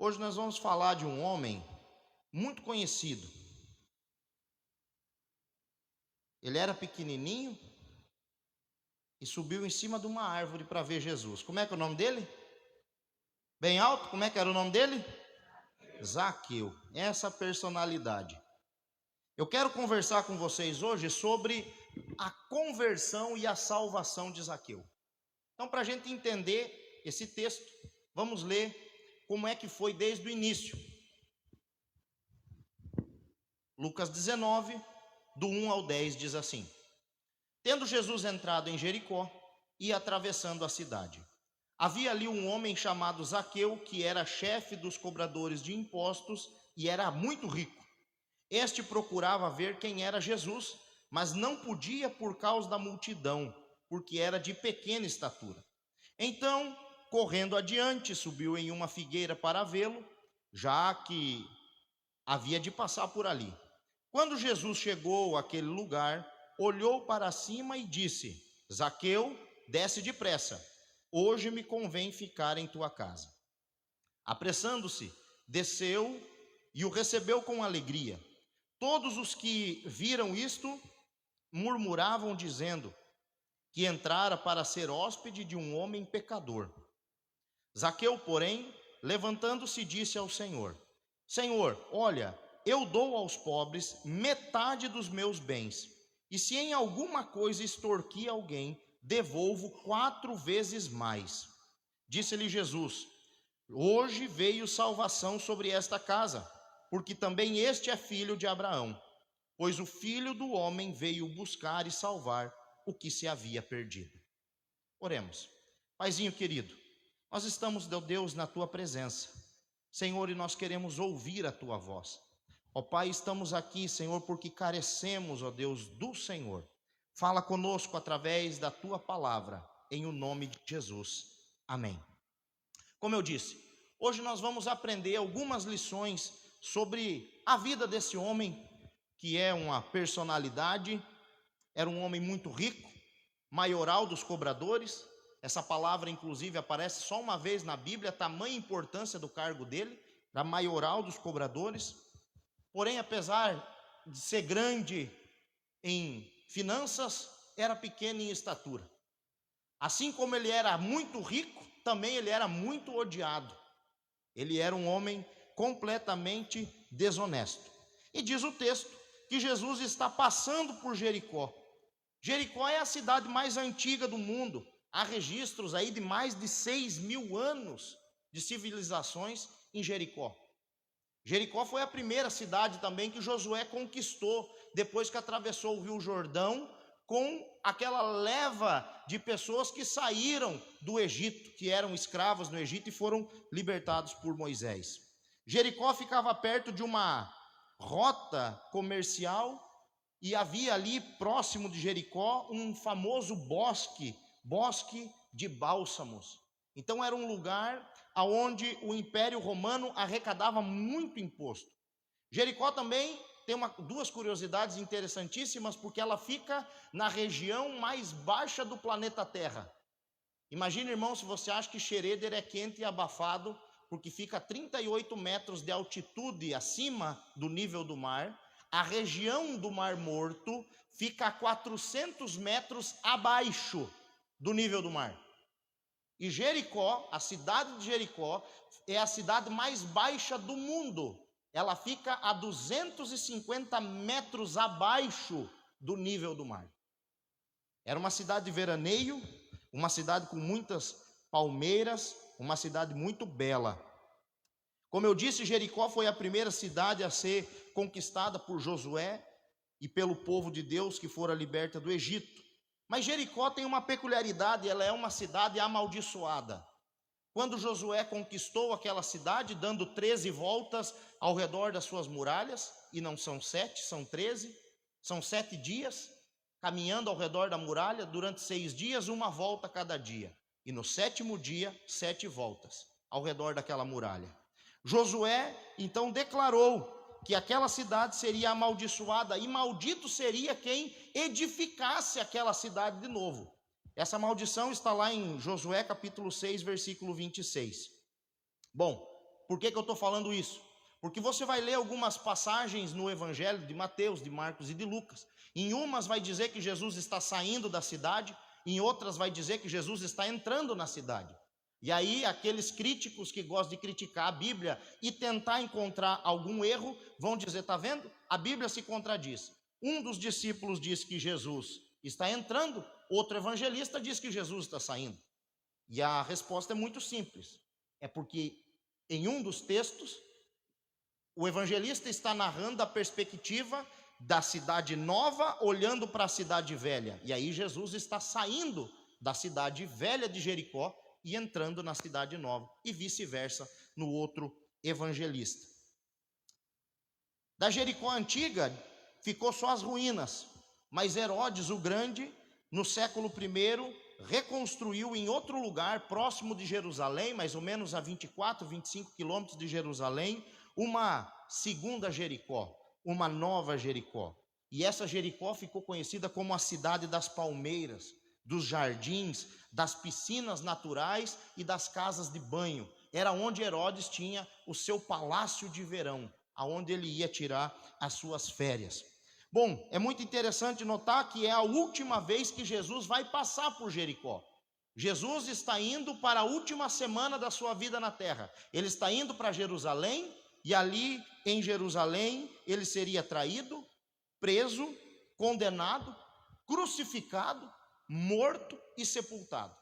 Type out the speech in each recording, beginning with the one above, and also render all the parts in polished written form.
Hoje nós vamos falar de um homem muito conhecido. Ele era pequenininho e subiu em cima de uma árvore para ver Jesus. Como é que é o nome dele? Bem alto, como é que era o nome dele? Zaqueu. Essa personalidade. Eu quero conversar com vocês hoje sobre a conversão e a salvação de Zaqueu. Então, para a gente entender esse texto, vamos ler como é que foi desde o início. Lucas 19, do 1 ao 10, diz assim: Tendo Jesus entrado em Jericó e atravessando a cidade, havia ali um homem chamado Zaqueu, que era chefe dos cobradores de impostos e era muito rico. Este procurava ver quem era Jesus, mas não podia por causa da multidão, porque era de pequena estatura. Então, correndo adiante, subiu em uma figueira para vê-lo, já que havia de passar por ali. Quando Jesus chegou àquele lugar, olhou para cima e disse: Zaqueu, desce depressa, hoje me convém ficar em tua casa. Apressando-se, desceu e o recebeu com alegria. Todos os que viram isto murmuravam, dizendo que entrara para ser hóspede de um homem pecador. Zaqueu, porém, levantando-se, disse ao Senhor: Senhor, olha, eu dou aos pobres metade dos meus bens, e se em alguma coisa extorqui alguém, devolvo 4 vezes mais. Disse-lhe Jesus: Hoje veio salvação sobre esta casa, porque também este é filho de Abraão, pois o Filho do Homem veio buscar e salvar o que se havia perdido. Oremos. Paizinho querido, nós estamos, Deus, na tua presença, Senhor, e nós queremos ouvir a tua voz. Ó Pai, estamos aqui, Senhor, porque carecemos, ó Deus, do Senhor. Fala conosco através da tua palavra, em o nome de Jesus. Amém. Como eu disse, hoje nós vamos aprender algumas lições sobre a vida desse homem, que é uma personalidade, era um homem muito rico, maioral dos cobradores. Essa palavra, inclusive, aparece só uma vez na Bíblia, tamanha importância do cargo dele, da maioral dos cobradores. Porém, apesar de ser grande em finanças, era pequeno em estatura. Assim como ele era muito rico, também ele era muito odiado. Ele era um homem completamente desonesto. E diz o texto que Jesus está passando por Jericó. Jericó é a cidade mais antiga do mundo. Há registros aí de mais de 6.000 anos de civilizações em Jericó. Jericó foi a primeira cidade também que Josué conquistou depois que atravessou o Rio Jordão com aquela leva de pessoas que saíram do Egito, que eram escravos no Egito e foram libertados por Moisés. Jericó ficava perto de uma rota comercial e havia ali próximo de Jericó um famoso bosque de bálsamos. Então era um lugar onde o Império Romano arrecadava muito imposto. Jericó também tem duas curiosidades interessantíssimas, porque ela fica na região mais baixa do planeta Terra. Imagina, irmão, se você acha que Xereder é quente e abafado, porque fica a 38 metros de altitude acima do nível do mar, a região do Mar Morto fica a 400 metros abaixo do nível do mar. E Jericó, a cidade de Jericó, é a cidade mais baixa do mundo. Ela fica a 250 metros abaixo do nível do mar. Era uma cidade de veraneio, uma cidade com muitas palmeiras, uma cidade muito bela. Como eu disse, Jericó foi a primeira cidade a ser conquistada por Josué e pelo povo de Deus que fora liberta do Egito. Mas Jericó tem uma peculiaridade, ela é uma cidade amaldiçoada. Quando Josué conquistou aquela cidade, dando 13 voltas ao redor das suas muralhas, e não são 7, são 13, são 7 dias, caminhando ao redor da muralha, durante 6 dias, uma volta cada dia. E no 7º dia, 7 voltas ao redor daquela muralha. Josué, então, declarou que aquela cidade seria amaldiçoada, e maldito seria quem edificasse aquela cidade de novo. Essa maldição está lá em Josué capítulo 6, versículo 26. Bom, Por que eu estou falando isso? Porque você vai ler algumas passagens no Evangelho de Mateus, de Marcos e de Lucas. Em umas vai dizer que Jesus está saindo da cidade, em outras vai dizer que Jesus está entrando na cidade. E aí aqueles críticos que gostam de criticar a Bíblia e tentar encontrar algum erro, vão dizer, está vendo? A Bíblia se contradiz. Um dos discípulos diz que Jesus está entrando, outro evangelista diz que Jesus está saindo. E a resposta é muito simples. É porque em um dos textos, o evangelista está narrando a perspectiva da cidade nova olhando para a cidade velha. E aí Jesus está saindo da cidade velha de Jericó e entrando na cidade nova. E vice-versa no outro evangelista. Da Jericó antiga ficou só as ruínas. Mas Herodes o Grande, no século I, reconstruiu em outro lugar, próximo de Jerusalém, mais ou menos a 24, 25 quilômetros de Jerusalém, uma segunda Jericó, uma nova Jericó. E essa Jericó ficou conhecida como a cidade das palmeiras, dos jardins, das piscinas naturais e das casas de banho. Era onde Herodes tinha o seu palácio de verão, aonde ele ia tirar as suas férias. Bom, é muito interessante notar que é a última vez que Jesus vai passar por Jericó. Jesus está indo para a última semana da sua vida na terra. Ele está indo para Jerusalém, e ali em Jerusalém ele seria traído, preso, condenado, crucificado, morto e sepultado.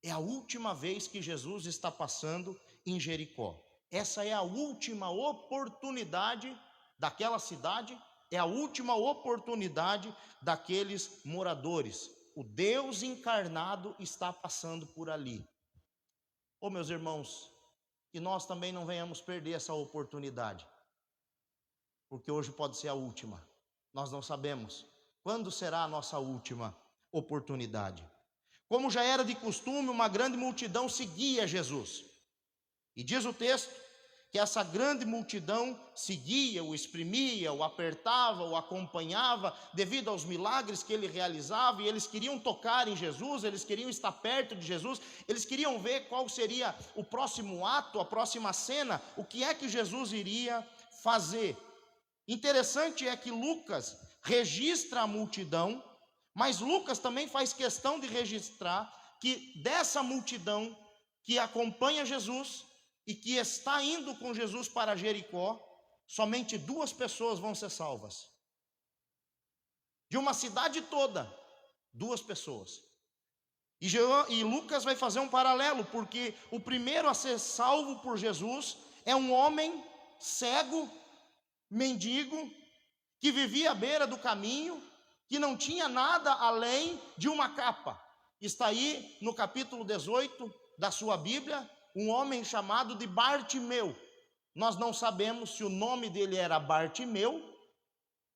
É a última vez que Jesus está passando em Jericó. Essa é a última oportunidade daquela cidade, é a última oportunidade daqueles moradores. O Deus encarnado está passando por ali. Ô meus irmãos, que nós também não venhamos perder essa oportunidade, porque hoje pode ser a última. Nós não sabemos quando será a nossa última oportunidade. Como já era de costume, uma grande multidão seguia Jesus. E diz o texto que essa grande multidão seguia, o exprimia, o apertava, o acompanhava, devido aos milagres que ele realizava, e eles queriam tocar em Jesus, eles queriam estar perto de Jesus, eles queriam ver qual seria o próximo ato, a próxima cena, o que é que Jesus iria fazer. Interessante é que Lucas registra a multidão, mas Lucas também faz questão de registrar que dessa multidão que acompanha Jesus e que está indo com Jesus para Jericó, somente 2 pessoas vão ser salvas. De uma cidade toda, 2 pessoas. E Lucas vai fazer um paralelo, porque o primeiro a ser salvo por Jesus é um homem cego, mendigo, que vivia à beira do caminho, que não tinha nada além de uma capa. Está aí no capítulo 18 da sua Bíblia, um homem chamado de Bartimeu. Nós não sabemos se o nome dele era Bartimeu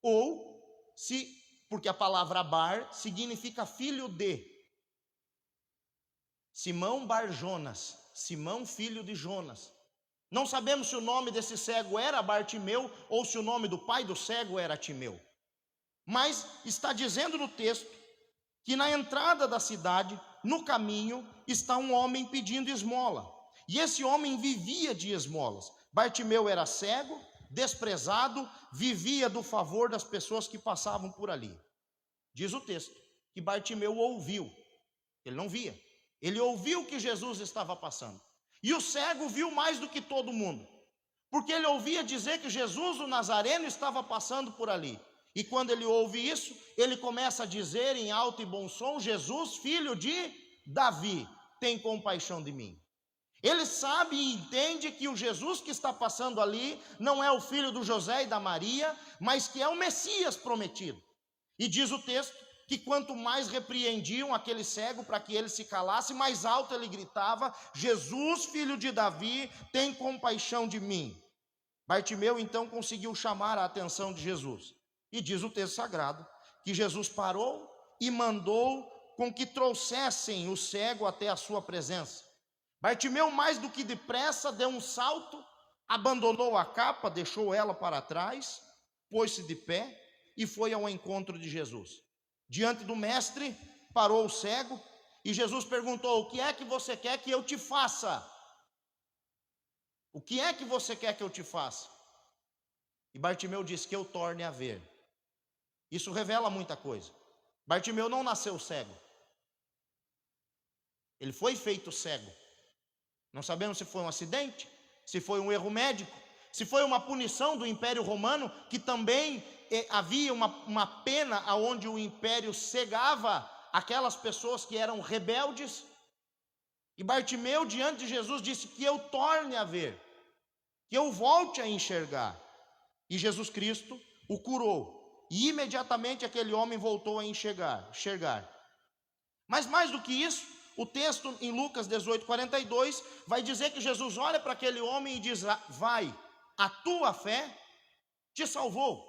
ou se, porque a palavra Bar significa filho de. Simão Bar Jonas, Simão filho de Jonas. Não sabemos se o nome desse cego era Bartimeu ou se o nome do pai do cego era Timeu. Mas está dizendo no texto que na entrada da cidade, no caminho, está um homem pedindo esmola. E esse homem vivia de esmolas. Bartimeu era cego, desprezado, vivia do favor das pessoas que passavam por ali. Diz o texto que Bartimeu ouviu, ele não via, ele ouviu que Jesus estava passando. E o cego viu mais do que todo mundo, porque ele ouvia dizer que Jesus, o Nazareno, estava passando por ali. E quando ele ouve isso, ele começa a dizer em alto e bom som: Jesus, filho de Davi, tem compaixão de mim. Ele sabe e entende que o Jesus que está passando ali não é o filho do José e da Maria, mas que é o Messias prometido. E diz o texto que quanto mais repreendiam aquele cego para que ele se calasse, mais alto ele gritava: Jesus, filho de Davi, tem compaixão de mim. Bartimeu então conseguiu chamar a atenção de Jesus. E diz o texto sagrado que Jesus parou e mandou com que trouxessem o cego até a sua presença. Bartimeu, mais do que depressa, deu um salto, abandonou a capa, deixou ela para trás, pôs-se de pé e foi ao encontro de Jesus. Diante do mestre, parou o cego e Jesus perguntou: o que é que você quer que eu te faça? O que é que você quer que eu te faça? E Bartimeu disse: que eu torne a ver. Isso revela muita coisa. Bartimeu não nasceu cego. Ele foi feito cego. Não sabemos se foi um acidente, se foi um erro médico, se foi uma punição do Império Romano, que também havia uma pena onde o Império cegava aquelas pessoas que eram rebeldes. E Bartimeu, diante de Jesus, disse: que eu torne a ver, que eu volte a enxergar. E Jesus Cristo o curou. E imediatamente aquele homem voltou a enxergar. Mas mais do que isso, o texto em Lucas 18:42 vai dizer que Jesus olha para aquele homem e diz: vai, a tua fé te salvou.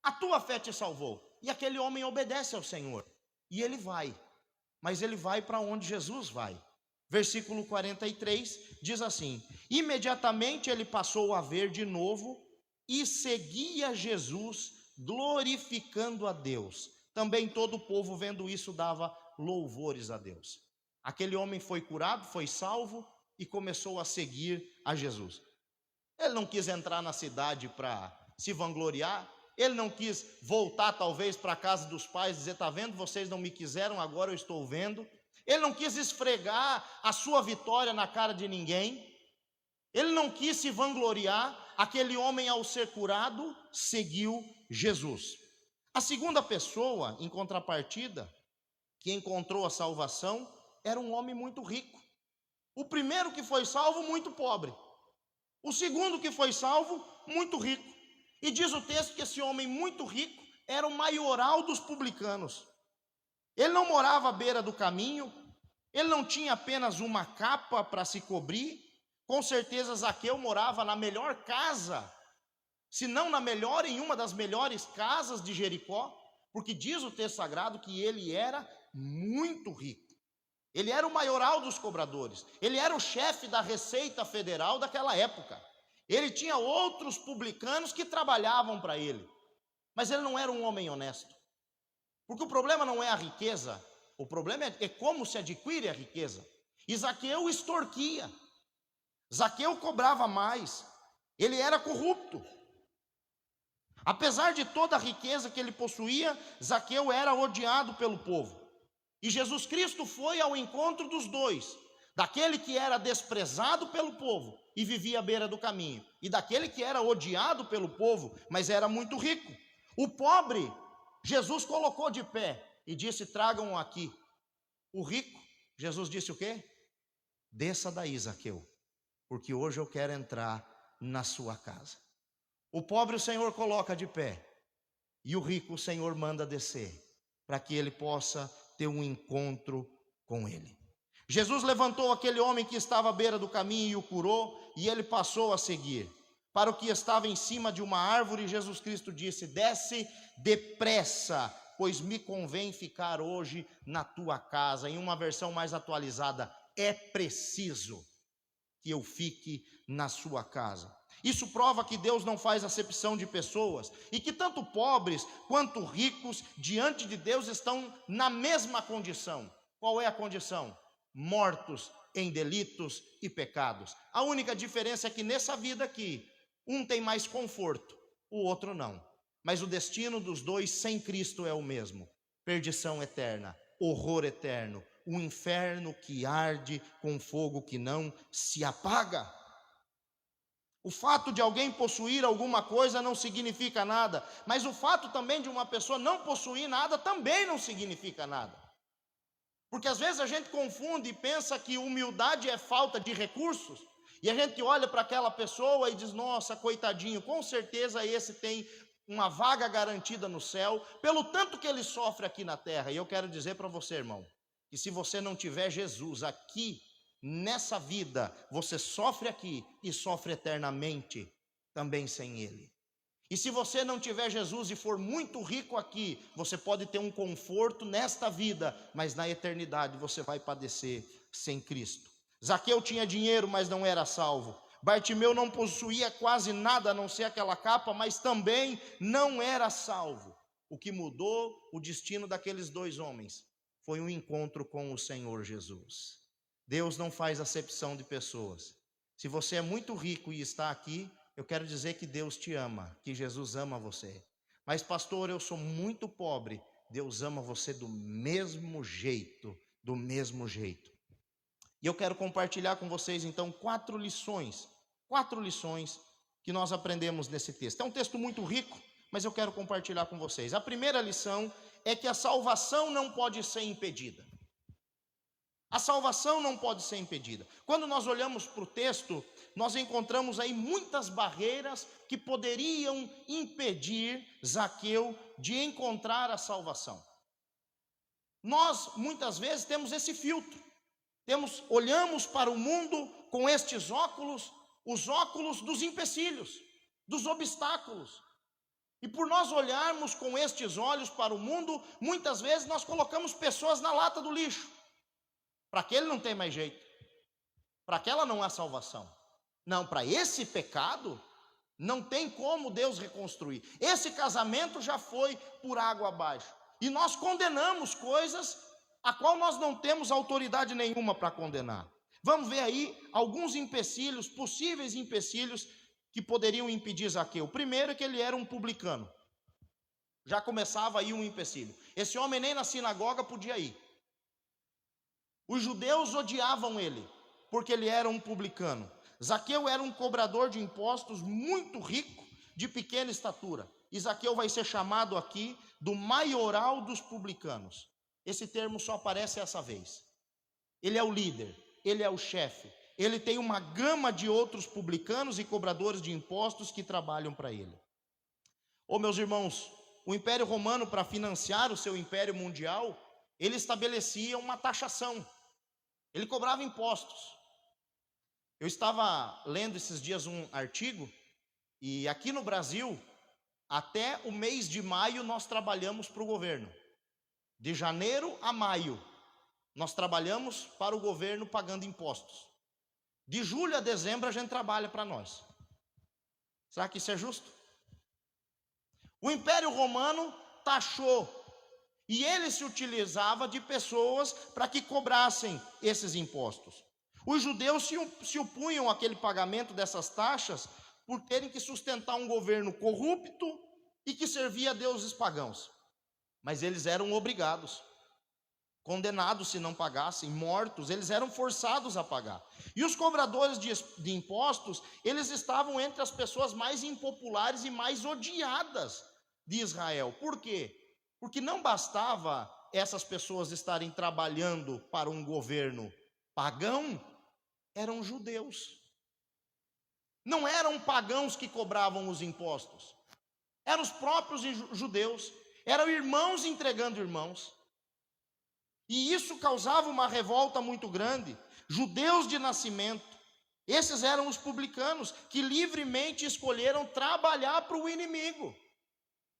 A tua fé te salvou. E aquele homem obedece ao Senhor. E ele vai. Mas ele vai para onde Jesus vai. Versículo 43 diz assim: imediatamente ele passou a ver de novo e seguia Jesus, glorificando a Deus. Também todo o povo, vendo isso, dava louvores a Deus. Aquele homem foi curado, foi salvo e começou a seguir a Jesus. Ele não quis entrar na cidade para se vangloriar. Ele não quis voltar talvez para a casa dos pais e dizer: está vendo, vocês não me quiseram, agora eu estou vendo. Ele não quis esfregar a sua vitória na cara de ninguém. Ele não quis se vangloriar. Aquele homem, ao ser curado, seguiu Jesus. A segunda pessoa, em contrapartida, que encontrou a salvação, era um homem muito rico. O primeiro que foi salvo, muito pobre. O segundo que foi salvo, muito rico. E diz o texto que esse homem muito rico era o maioral dos publicanos. Ele não morava à beira do caminho, ele não tinha apenas uma capa para se cobrir. Com certeza Zaqueu morava na melhor casa, se não na melhor, em uma das melhores casas de Jericó, porque diz o texto sagrado que ele era muito rico. Ele era o maioral dos cobradores, ele era o chefe da Receita Federal daquela época. Ele tinha outros publicanos que trabalhavam para ele, mas ele não era um homem honesto. Porque o problema não é a riqueza, o problema é como se adquire a riqueza. E Zaqueu extorquia, Zaqueu cobrava mais, ele era corrupto. Apesar de toda a riqueza que ele possuía, Zaqueu era odiado pelo povo. E Jesus Cristo foi ao encontro dos dois, daquele que era desprezado pelo povo e vivia à beira do caminho, e daquele que era odiado pelo povo, mas era muito rico. O pobre, Jesus colocou de pé e disse: tragam-o aqui. O rico, Jesus disse o quê? Desça daí, Zaqueu, porque hoje eu quero entrar na sua casa. O pobre o Senhor coloca de pé, e o rico o Senhor manda descer, para que ele possa ter um encontro com ele. Jesus levantou aquele homem que estava à beira do caminho e o curou, e ele passou a seguir. Para o que estava em cima de uma árvore, Jesus Cristo disse: desce depressa, pois me convém ficar hoje na tua casa. Em uma versão mais atualizada, é preciso que eu fique na sua casa. Isso prova que Deus não faz acepção de pessoas e que tanto pobres quanto ricos diante de Deus estão na mesma condição. Qual é a condição? Mortos em delitos e pecados. A única diferença é que nessa vida aqui, um tem mais conforto, o outro não. Mas o destino dos dois sem Cristo é o mesmo: perdição eterna, horror eterno, um inferno que arde com fogo que não se apaga. O fato de alguém possuir alguma coisa não significa nada, mas o fato também de uma pessoa não possuir nada também não significa nada. Porque às vezes a gente confunde e pensa que humildade é falta de recursos, e a gente olha para aquela pessoa e diz: nossa, coitadinho, com certeza esse tem uma vaga garantida no céu, pelo tanto que ele sofre aqui na terra. E eu quero dizer para você, irmão, que se você não tiver Jesus aqui, nessa vida, você sofre aqui e sofre eternamente também sem Ele. E se você não tiver Jesus e for muito rico aqui, você pode ter um conforto nesta vida, mas na eternidade você vai padecer sem Cristo. Zaqueu tinha dinheiro, mas não era salvo. Bartimeu não possuía quase nada a não ser aquela capa, mas também não era salvo. O que mudou o destino daqueles dois homens foi um encontro com o Senhor Jesus. Deus não faz acepção de pessoas. Se você é muito rico e está aqui, eu quero dizer que Deus te ama, que Jesus ama você. Mas pastor, eu sou muito pobre. Deus ama você do mesmo jeito, do mesmo jeito. E eu quero compartilhar com vocês então 4 lições que nós aprendemos nesse texto. É um texto muito rico, mas eu quero compartilhar com vocês. A primeira lição é que a salvação não pode ser impedida. A salvação não pode ser impedida. Quando nós olhamos para o texto, nós encontramos aí muitas barreiras que poderiam impedir Zaqueu de encontrar a salvação. Nós, muitas vezes, temos esse filtro. Olhamos para o mundo com estes óculos, os óculos dos empecilhos, dos obstáculos. E por nós olharmos com estes olhos para o mundo, muitas vezes nós colocamos pessoas na lata do lixo. Para aquele não tem mais jeito. Para aquela não há salvação. Não, para esse pecado, não tem como Deus reconstruir. Esse casamento já foi por água abaixo. E nós condenamos coisas a qual nós não temos autoridade nenhuma para condenar. Vamos ver aí alguns empecilhos, possíveis empecilhos, que poderiam impedir Zaqueu. O primeiro é que ele era um publicano. Já começava aí um empecilho. Esse homem nem na sinagoga podia ir. Os judeus odiavam ele, porque ele era um publicano. Zaqueu era um cobrador de impostos muito rico, de pequena estatura. E Zaqueu vai ser chamado aqui do maioral dos publicanos. Esse termo só aparece essa vez. Ele é o líder, ele é o chefe. Ele tem uma gama de outros publicanos e cobradores de impostos que trabalham para ele. Meus irmãos, o Império Romano, para financiar o seu império mundial, ele estabelecia uma taxação. Ele cobrava impostos. Eu estava lendo esses dias um artigo, e aqui no Brasil, até o mês de maio, nós trabalhamos para o governo. De janeiro a maio, nós trabalhamos para o governo pagando impostos. De julho a dezembro, a gente trabalha para nós. Será que isso é justo? O Império Romano taxou, e ele se utilizava de pessoas para que cobrassem esses impostos. Os judeus se opunham àquele pagamento dessas taxas por terem que sustentar um governo corrupto e que servia a deuses pagãos. Mas eles eram obrigados, condenados se não pagassem, mortos, eles eram forçados a pagar. E os cobradores de impostos, eles estavam entre as pessoas mais impopulares e mais odiadas de Israel. Por quê? Porque não bastava essas pessoas estarem trabalhando para um governo pagão, eram judeus. Não eram pagãos que cobravam os impostos, eram os próprios judeus, eram irmãos entregando irmãos. E isso causava uma revolta muito grande. Judeus de nascimento, esses eram os publicanos que livremente escolheram trabalhar para o inimigo,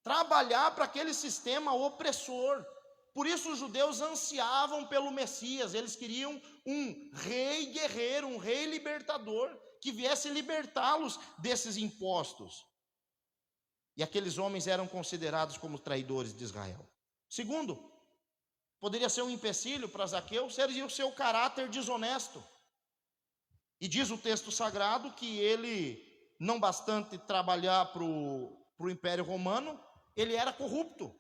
trabalhar para aquele sistema opressor. Por isso os judeus ansiavam pelo Messias, eles queriam um rei guerreiro, um rei libertador, que viesse libertá-los desses impostos. E aqueles homens eram considerados como traidores de Israel. Segundo, poderia ser um empecilho para Zaqueu, seria o seu caráter desonesto. E diz o texto sagrado que ele, não bastante trabalhar para o Império Romano, ele era corrupto,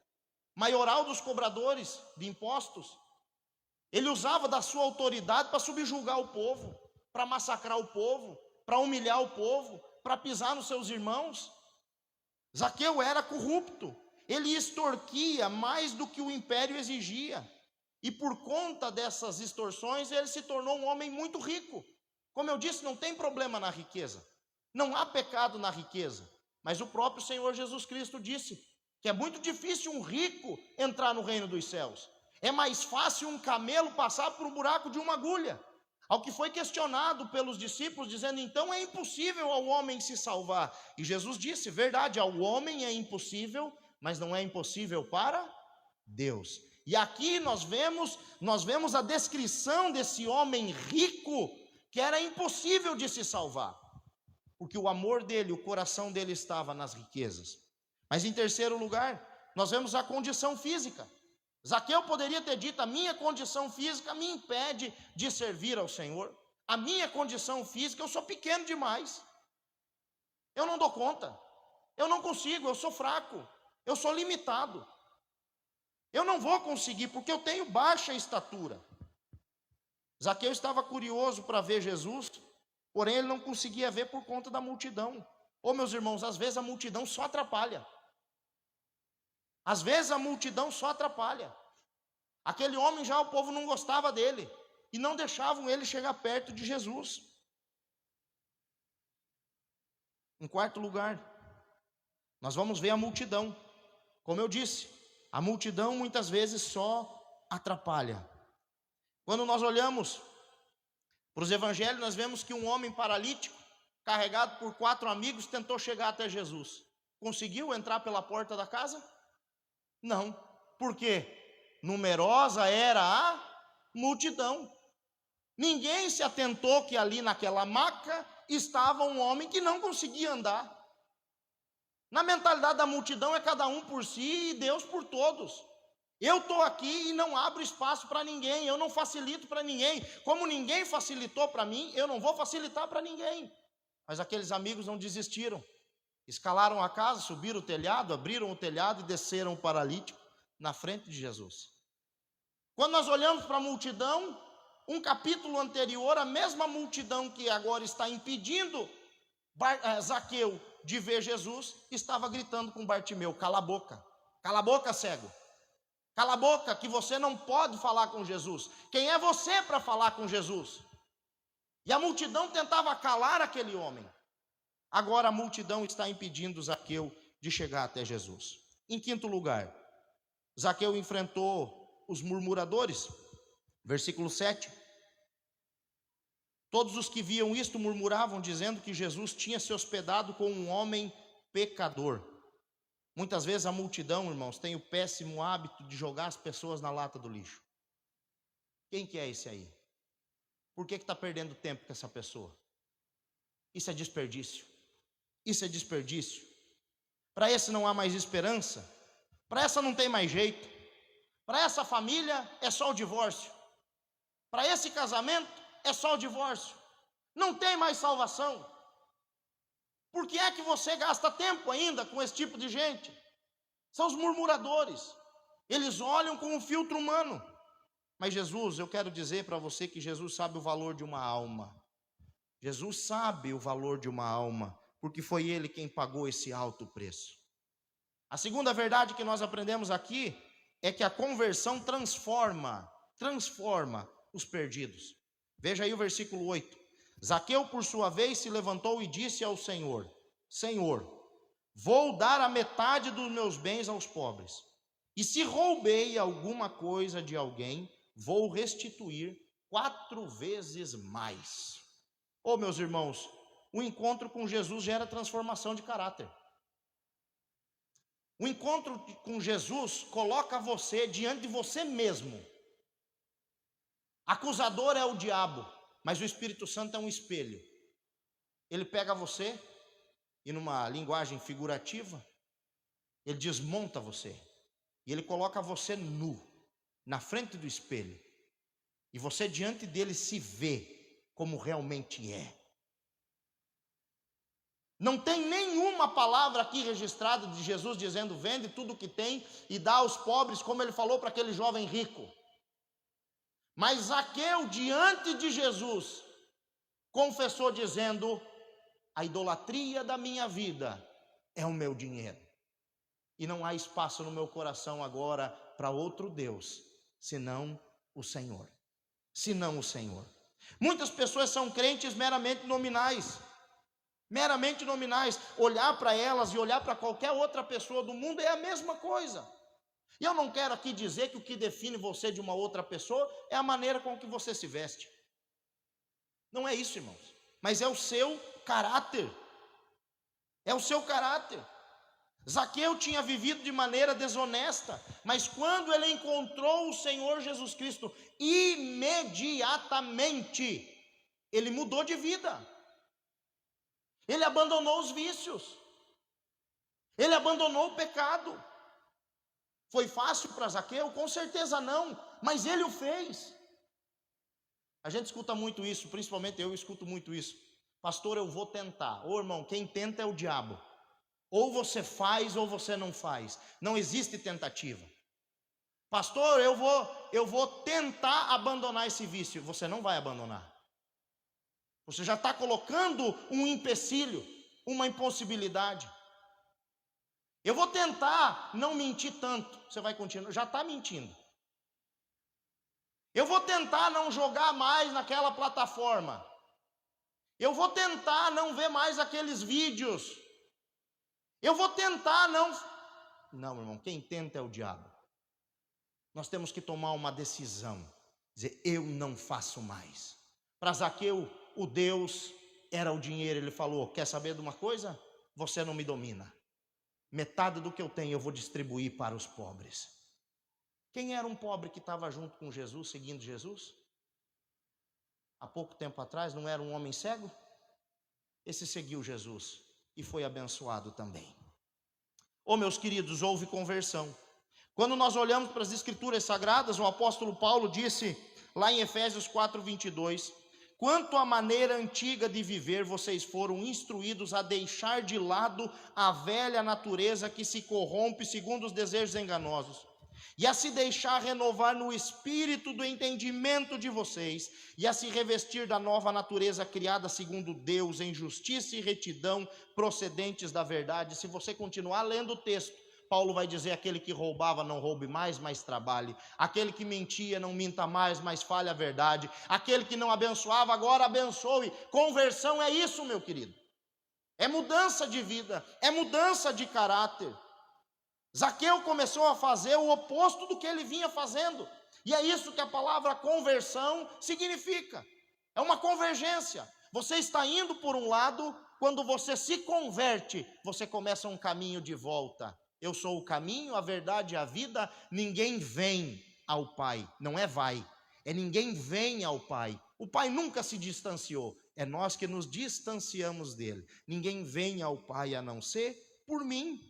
maioral dos cobradores de impostos. Ele usava da sua autoridade para subjugar o povo, para massacrar o povo, para humilhar o povo, para pisar nos seus irmãos. Zaqueu era corrupto, ele extorquia mais do que o império exigia. E por conta dessas extorsões, ele se tornou um homem muito rico. Como eu disse, não tem problema na riqueza, não há pecado na riqueza. Mas o próprio Senhor Jesus Cristo disse que é muito difícil um rico entrar no reino dos céus. É mais fácil um camelo passar por um buraco de uma agulha. Ao que foi questionado pelos discípulos, dizendo, então é impossível ao homem se salvar. E Jesus disse, verdade, ao homem é impossível, mas não é impossível para Deus. E aqui nós vemos a descrição desse homem rico, que era impossível de se salvar, porque o amor dele, o coração dele estava nas riquezas. Mas em terceiro lugar, nós vemos a condição física. Zaqueu poderia ter dito, a minha condição física me impede de servir ao Senhor. a minha condição física, eu sou pequeno demais. Eu não dou conta. Eu não consigo, eu sou fraco. Eu sou limitado. Eu não vou conseguir, porque eu tenho baixa estatura. Zaqueu estava curioso para ver Jesus, porém ele não conseguia ver por conta da multidão. Ô meus irmãos, às vezes a multidão só atrapalha. Às vezes a multidão só atrapalha. Aquele homem já o povo não gostava dele e não deixavam ele chegar perto de Jesus. Em quarto lugar, nós vamos ver a multidão. Como eu disse, a multidão muitas vezes só atrapalha. Quando nós olhamos para os evangelhos, nós vemos que um homem paralítico, carregado por 4 amigos, tentou chegar até Jesus. Conseguiu entrar pela porta da casa? Não. Por quê? Numerosa era a multidão. Ninguém se atentou que ali naquela maca estava um homem que não conseguia andar. Na mentalidade da multidão é cada um por si e Deus por todos. Eu estou aqui e não abro espaço para ninguém, eu não facilito para ninguém. Como ninguém facilitou para mim, eu não vou facilitar para ninguém. Mas aqueles amigos não desistiram. Escalaram a casa, subiram o telhado, abriram o telhado e desceram o paralítico na frente de Jesus. Quando nós olhamos para a multidão, um capítulo anterior, a mesma multidão que agora está impedindo Zaqueu de ver Jesus, estava gritando com Bartimeu: cala a boca, cego. Cala a boca, que você não pode falar com Jesus. Quem é você para falar com Jesus? E a multidão tentava calar aquele homem. Agora a multidão está impedindo Zaqueu de chegar até Jesus. Em quinto lugar, Zaqueu enfrentou os murmuradores. Versículo 7. Todos os que viam isto murmuravam, dizendo que Jesus tinha se hospedado com um homem pecador. Muitas vezes a multidão, irmãos, tem o péssimo hábito de jogar as pessoas na lata do lixo. Quem que é esse aí? Por que está perdendo tempo com essa pessoa? Isso é desperdício. Isso é desperdício. Para esse não há mais esperança. Para essa não tem mais jeito. Para essa família é só o divórcio. Para esse casamento é só o divórcio. Não tem mais salvação. Por que é que você gasta tempo ainda com esse tipo de gente? São os murmuradores. Eles olham com um filtro humano. Mas Jesus, eu quero dizer para você que Jesus sabe o valor de uma alma. Jesus sabe o valor de uma alma, porque foi Ele quem pagou esse alto preço. A segunda verdade que nós aprendemos aqui é que a conversão transforma os perdidos. Veja aí o versículo 8. Zaqueu, por sua vez, se levantou e disse ao Senhor: Senhor, vou dar a metade dos meus bens aos pobres. E se roubei alguma coisa de alguém, vou restituir 4 vezes mais. Oh, meus irmãos, o encontro com Jesus gera transformação de caráter. O encontro com Jesus coloca você diante de você mesmo. Acusador é o diabo, mas o Espírito Santo é um espelho. Ele pega você e, numa linguagem figurativa, ele desmonta você. E ele coloca você nu, na frente do espelho. E você diante dele se vê como realmente é. Não tem nenhuma palavra aqui registrada de Jesus dizendo: vende tudo o que tem e dá aos pobres, como ele falou para aquele jovem rico. Mas Zaqueu, diante de Jesus, confessou dizendo: a idolatria da minha vida é o meu dinheiro. E não há espaço no meu coração agora para outro Deus, senão o Senhor. Senão o Senhor. Muitas pessoas são crentes meramente nominais. Meramente nominais. Olhar para elas e olhar para qualquer outra pessoa do mundo é a mesma coisa. E eu não quero aqui dizer que o que define você de uma outra pessoa é a maneira com que você se veste. Não é isso, irmãos. Mas é o seu caráter. É o seu caráter. Zaqueu tinha vivido de maneira desonesta, mas quando ele encontrou o Senhor Jesus Cristo, imediatamente ele mudou de vida. Ele abandonou os vícios. Ele abandonou o pecado. Foi fácil para Zaqueu? Com certeza não, mas ele o fez. A gente escuta muito isso, principalmente eu escuto muito isso. Pastor, eu vou tentar. Ô irmão, quem tenta é o diabo. Ou você faz ou você não faz. Não existe tentativa. Pastor, eu vou tentar abandonar esse vício. Você não vai abandonar. Você já está colocando um empecilho, uma impossibilidade. Eu vou tentar não mentir tanto. Você vai continuar, já está mentindo. Eu vou tentar não jogar mais naquela plataforma. Eu vou tentar não ver mais aqueles vídeos. Eu vou tentar não... Não, irmão, quem tenta é o diabo. Nós temos que tomar uma decisão. Dizer, eu não faço mais. Para Zaqueu, o Deus era o dinheiro. Ele falou, quer saber de uma coisa? Você não me domina. Metade do que eu tenho eu vou distribuir para os pobres. Quem era um pobre que estava junto com Jesus, seguindo Jesus? Há pouco tempo atrás, não era um homem cego? Esse seguiu Jesus e foi abençoado também. Ô meus queridos, houve conversão. Quando nós olhamos para as Escrituras Sagradas, o apóstolo Paulo disse, lá em Efésios 4:22, quanto à maneira antiga de viver, vocês foram instruídos a deixar de lado a velha natureza que se corrompe segundo os desejos enganosos, e a se deixar renovar no espírito do entendimento de vocês, e a se revestir da nova natureza criada segundo Deus, em justiça e retidão, procedentes da verdade. Se você continuar lendo o texto, Paulo vai dizer, aquele que roubava não roube mais, mas trabalhe. Aquele que mentia não minta mais, mas fale a verdade. Aquele que não abençoava, agora abençoe. Conversão é isso, meu querido. É mudança de vida, é mudança de caráter. Zaqueu começou a fazer o oposto do que ele vinha fazendo. E é isso que a palavra conversão significa. É uma convergência. Você está indo por um lado, quando você se converte, você começa um caminho de volta. Eu sou o caminho, a verdade e a vida. Ninguém vem ao Pai, não é vai. É ninguém vem ao Pai. O Pai nunca se distanciou. É nós que nos distanciamos dele. Ninguém vem ao Pai a não ser por mim.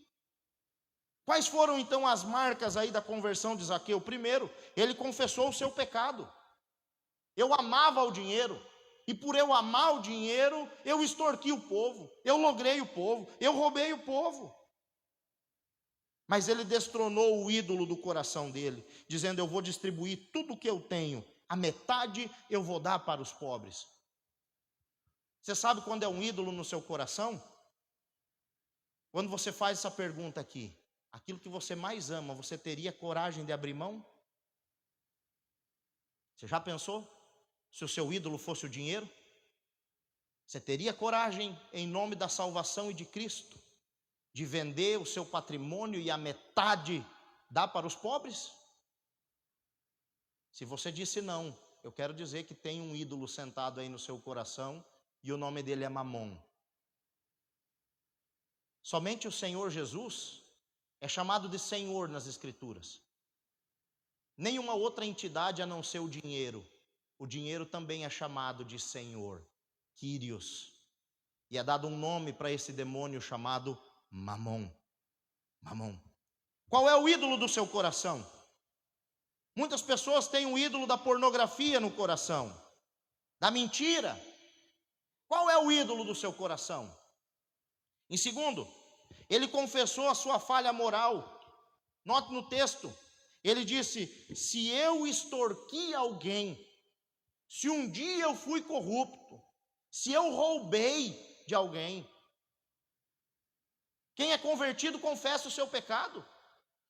Quais foram então as marcas aí da conversão de Zaqueu? Primeiro, ele confessou o seu pecado. Eu amava o dinheiro, e por eu amar o dinheiro, eu extorqui o povo, eu logrei o povo, eu roubei o povo. Mas ele destronou o ídolo do coração dele, dizendo, eu vou distribuir tudo o que eu tenho, a metade eu vou dar para os pobres. Você sabe quando é um ídolo no seu coração? Quando você faz essa pergunta aqui, aquilo que você mais ama, você teria coragem de abrir mão? Você já pensou? Se o seu ídolo fosse o dinheiro? Você teria coragem, em nome da salvação e de Cristo, de vender o seu patrimônio e a metade dar para os pobres? Se você disse não, eu quero dizer que tem um ídolo sentado aí no seu coração e o nome dele é Mamon. Somente o Senhor Jesus é chamado de Senhor nas Escrituras. Nenhuma outra entidade a não ser o dinheiro. O dinheiro também é chamado de Senhor, Kyrios. E é dado um nome para esse demônio chamado Mamon. Mamon. Qual é o ídolo do seu coração? Muitas pessoas têm um ídolo da pornografia no coração, da mentira. Qual é o ídolo do seu coração? Em segundo, ele confessou a sua falha moral. Note no texto, ele disse, se eu extorqui alguém, se um dia eu fui corrupto, se eu roubei de alguém. Quem é convertido confessa o seu pecado.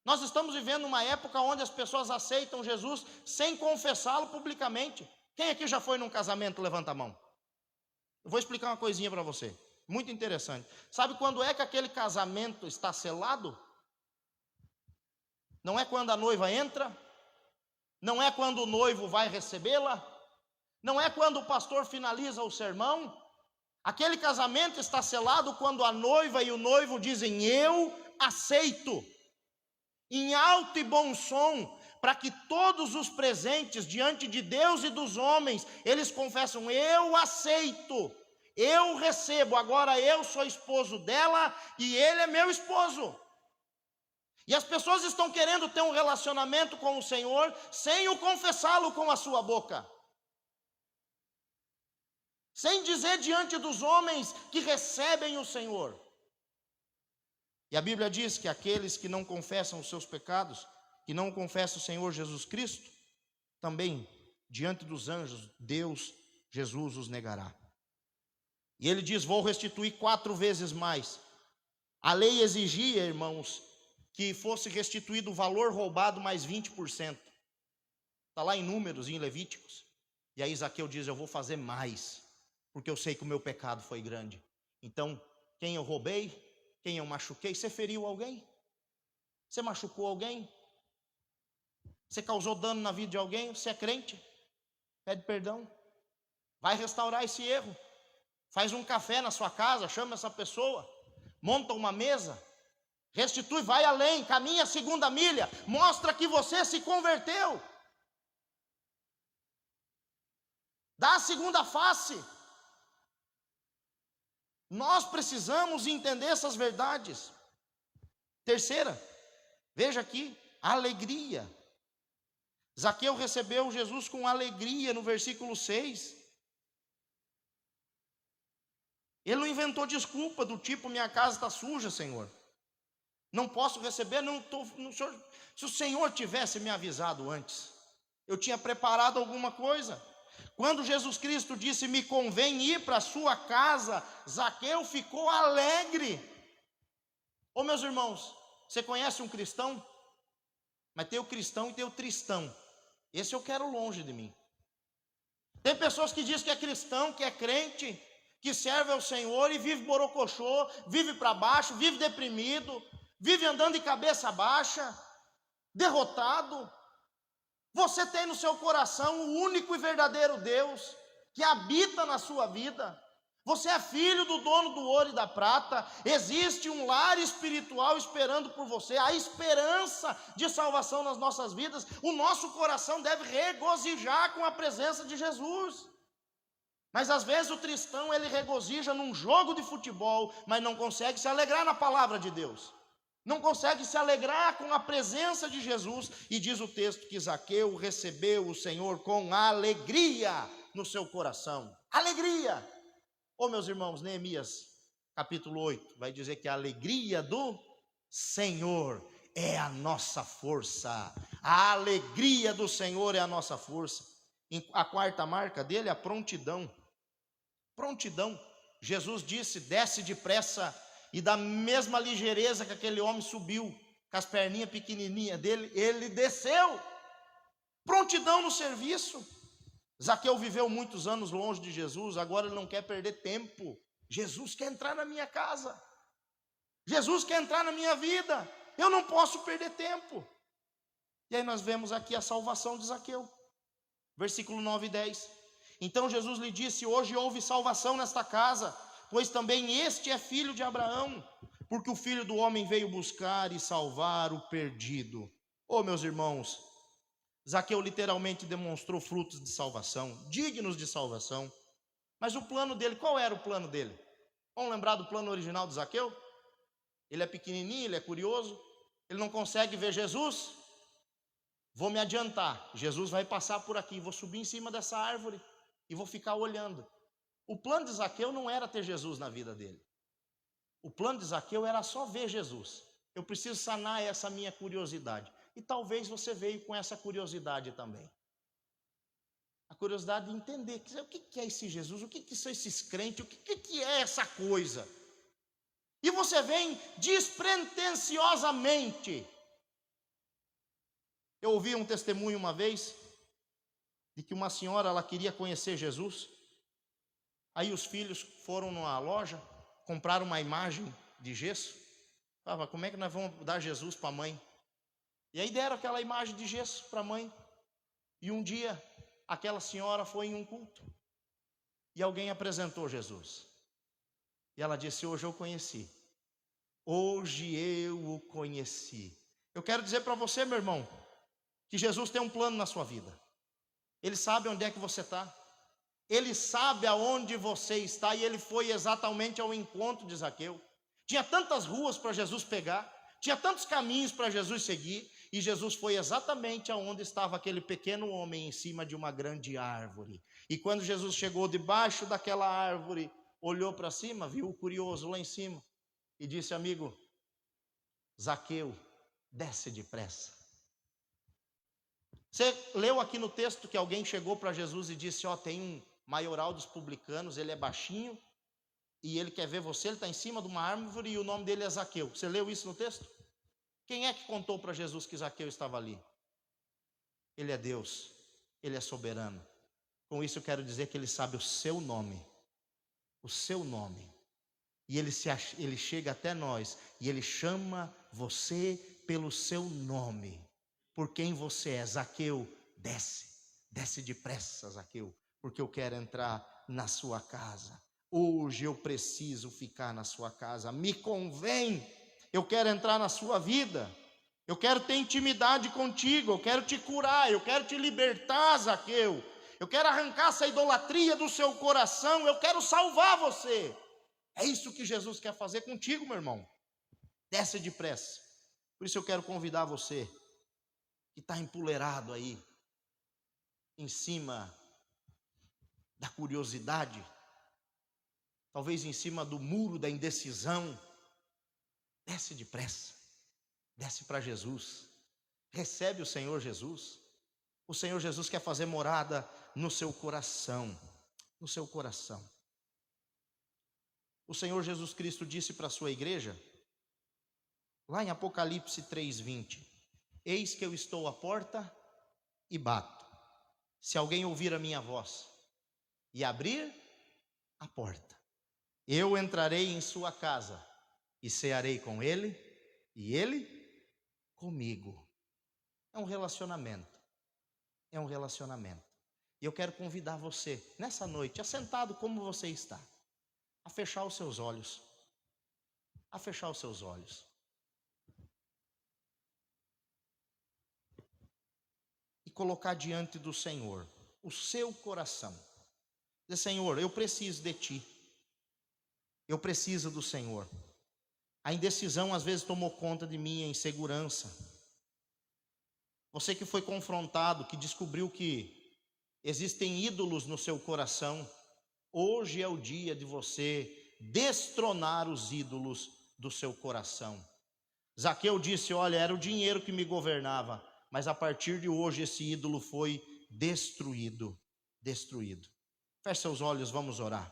Nós estamos vivendo uma época onde as pessoas aceitam Jesus sem confessá-lo publicamente. Quem aqui já foi num casamento? Levanta a mão. Eu vou explicar uma coisinha para você, muito interessante. Sabe quando é que aquele casamento está selado? Não é quando a noiva entra, não é quando o noivo vai recebê-la, não é quando o pastor finaliza o sermão. Aquele casamento está selado quando a noiva e o noivo dizem, eu aceito, em alto e bom som, para que todos os presentes diante de Deus e dos homens, eles confessam, eu aceito, eu recebo, agora eu sou esposo dela e ele é meu esposo. E as pessoas estão querendo ter um relacionamento com o Senhor sem o confessá-lo com a sua boca. sem dizer diante dos homens que recebem o Senhor. E a Bíblia diz que aqueles que não confessam os seus pecados, que não confessam o Senhor Jesus Cristo, também diante dos anjos, Deus, Jesus os negará. E ele diz: vou restituir 4 vezes mais. A lei exigia, irmãos, que fosse restituído o valor roubado mais 20%. Está lá em Números e em Levíticos. E aí Zaqueu diz: eu vou fazer mais, porque eu sei que o meu pecado foi grande. Então, quem eu roubei, quem eu machuquei, você feriu alguém? Você machucou alguém? Você causou dano na vida de alguém? Você é crente? Pede perdão. Vai restaurar esse erro. Faz um café na sua casa, chama essa pessoa, monta uma mesa, restitui, vai além, caminha a 2ª milha, mostra que você se converteu. Dá a segunda face. Nós precisamos entender essas verdades. Terceira, veja aqui, alegria. Zaqueu recebeu Jesus com alegria no versículo 6. Ele não inventou desculpa do tipo: minha casa está suja, Senhor, não posso receber, se o Senhor tivesse me avisado antes, eu tinha preparado alguma coisa. Quando Jesus Cristo disse: me convém ir para a sua casa, Zaqueu ficou alegre. Ô meus irmãos, você conhece um cristão? Mas tem o cristão e tem o tristão. Esse eu quero longe de mim. Tem pessoas que dizem que é cristão, que é crente, que serve ao Senhor e vive borocochô, vive para baixo, vive deprimido, vive andando de cabeça baixa, derrotado. Você tem no seu coração o único e verdadeiro Deus que habita na sua vida. Você é filho do dono do ouro e da prata. Existe um lar espiritual esperando por você. Há esperança de salvação nas nossas vidas. O nosso coração deve regozijar com a presença de Jesus. Mas às vezes o cristão, ele regozija num jogo de futebol, mas não consegue se alegrar na palavra de Deus. Não consegue se alegrar com a presença de Jesus. E diz o texto que Zaqueu recebeu o Senhor com alegria no seu coração. Alegria! Ô meus irmãos, Neemias capítulo 8 vai dizer que a alegria do Senhor é a nossa força. A alegria do Senhor é a nossa força. A 4ª marca dele é a prontidão. Prontidão. Jesus disse: desce depressa. E da mesma ligeireza que aquele homem subiu, com as perninhas pequenininhas dele, ele desceu. Prontidão no serviço. Zaqueu viveu muitos anos longe de Jesus, agora ele não quer perder tempo. Jesus quer entrar na minha casa. Jesus quer entrar na minha vida. Eu não posso perder tempo. E aí nós vemos aqui a salvação de Zaqueu. Versículo 9 e 10. Então Jesus lhe disse: hoje houve salvação nesta casa, pois também este é filho de Abraão, porque o Filho do Homem veio buscar e salvar o perdido. Oh, meus irmãos, Zaqueu literalmente demonstrou frutos de salvação, dignos de salvação. Mas o plano dele, qual era o plano dele? Vamos lembrar do plano original de Zaqueu? Ele é pequenininho, ele é curioso, ele não consegue ver Jesus. Vou me adiantar, Jesus vai passar por aqui, vou subir em cima dessa árvore e vou ficar olhando. O plano de Zaqueu não era ter Jesus na vida dele. O plano de Zaqueu era só ver Jesus. Eu preciso sanar essa minha curiosidade. E talvez você veio com essa curiosidade também. A curiosidade de entender o que é esse Jesus, o que são esses crentes, o que é essa coisa. E você vem despretensiosamente. Eu ouvi um testemunho uma vez de que uma senhora, ela queria conhecer Jesus. Aí os filhos foram numa loja, compraram uma imagem de gesso. Falava: como é que nós vamos dar Jesus para a mãe? E aí deram aquela imagem de gesso para a mãe. E um dia, aquela senhora foi em um culto. E alguém apresentou Jesus. E ela disse: hoje eu conheci. Hoje eu o conheci. Eu quero dizer para você, meu irmão, que Jesus tem um plano na sua vida. Ele sabe onde é que você está. Ele sabe aonde você está. E ele foi exatamente ao encontro de Zaqueu. Tinha tantas ruas para Jesus pegar. Tinha tantos caminhos para Jesus seguir. E Jesus foi exatamente aonde estava aquele pequeno homem em cima de uma grande árvore. E quando Jesus chegou debaixo daquela árvore, olhou para cima, viu o curioso lá em cima e disse: amigo, Zaqueu, desce depressa. Você leu aqui no texto que alguém chegou para Jesus e disse: ó, tem um maioral dos publicanos, ele é baixinho e ele quer ver você, ele está em cima de uma árvore e o nome dele é Zaqueu. Você leu isso no texto? Quem é que contou para Jesus que Zaqueu estava ali? Ele é Deus, ele é soberano. Com isso eu quero dizer que ele sabe o seu nome. O seu nome. E ele chega até nós e ele chama você pelo seu nome. Por quem você é. Zaqueu, desce depressa, Zaqueu, porque eu quero entrar na sua casa. Hoje eu preciso ficar na sua casa, me convém, eu quero entrar na sua vida, eu quero ter intimidade contigo, eu quero te curar, eu quero te libertar, Zaqueu, eu quero arrancar essa idolatria do seu coração, eu quero salvar você. É isso que Jesus quer fazer contigo, meu irmão. Desce depressa. Por isso eu quero convidar você que está empoleirado aí, em cima da curiosidade, talvez em cima do muro da indecisão, desce depressa, desce para Jesus, recebe o Senhor Jesus. O Senhor Jesus quer fazer morada no seu coração, no seu coração. O Senhor Jesus Cristo disse para a sua igreja, lá em Apocalipse 3:20, eis que eu estou à porta e bato. Se alguém ouvir a minha voz e abrir a porta, eu entrarei em sua casa e cearei com ele e ele comigo. É um relacionamento. É um relacionamento. E eu quero convidar você, nessa noite, assentado como você está, a fechar os seus olhos. A fechar os seus olhos. E colocar diante do Senhor o seu coração. Dizer: Senhor, eu preciso de Ti. Eu preciso do Senhor. A indecisão às vezes tomou conta de mim, a insegurança. Você que foi confrontado, que descobriu que existem ídolos no seu coração, hoje é o dia de você destronar os ídolos do seu coração. Zaqueu disse: olha, era o dinheiro que me governava, mas a partir de hoje esse ídolo foi destruído. Feche seus olhos, vamos orar.